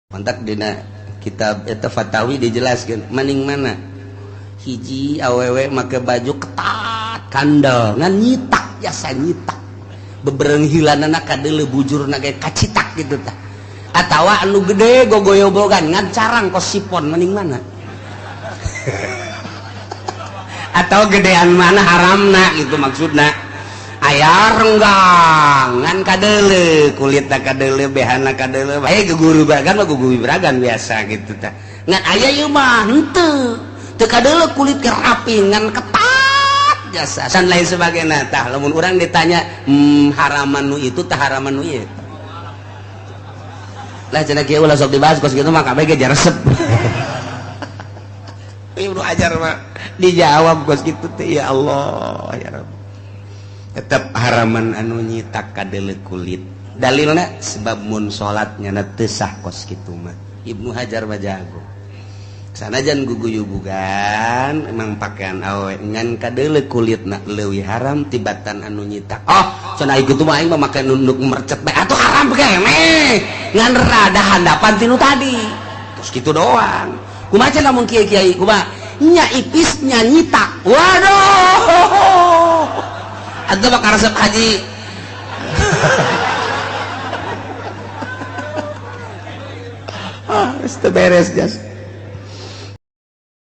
Mantak dina kitab eta Fatawi dijelaskan maning mana hiji awewe make baju ketat kandel ngan nyitak jasa nyitak beberenghilanana kadele bujurna kayak kacitak gitu tah atawa anu gede gogoyobogan ngan carang kos sipon maning mana atau gedean mana haramna gitu maksudna aya renggang ngan kadele kulitna kadele behana kadele bae guguru beragan mah guguru beragan biasa gitu tah ngan aya ieu mah henteu teu kadele kulit ge rapi ngan ketat jasa dan lain sebagainya tah lamun urang ditanya haraman nu itu tah haraman nu ieu lah cenah kieu ulah sok dibahas kos kitu mah kabeh ge jaresep Ibnu Hajar mah dijawab kos kitu teh ya Allah ya Rabb tetap haraman anu nyitak kadele kulit dalilna sebab mun salatnya teu sah kos kitu mah Ibnu Hajar mah jago sanajan guguyubugan emang pakaian awe ngan kadele kulitna leuwih haram tibatan anu nyitak oh cenah ieu kitu mah aing mah make nunduk mercet bae atuh haram keneh ngan rada handapan tinu tadi terus kitu doang kumaha cenah mun kiai-kiai kumaha nya ipis nya nyitak waduh atau bakal resep haji itu beres jas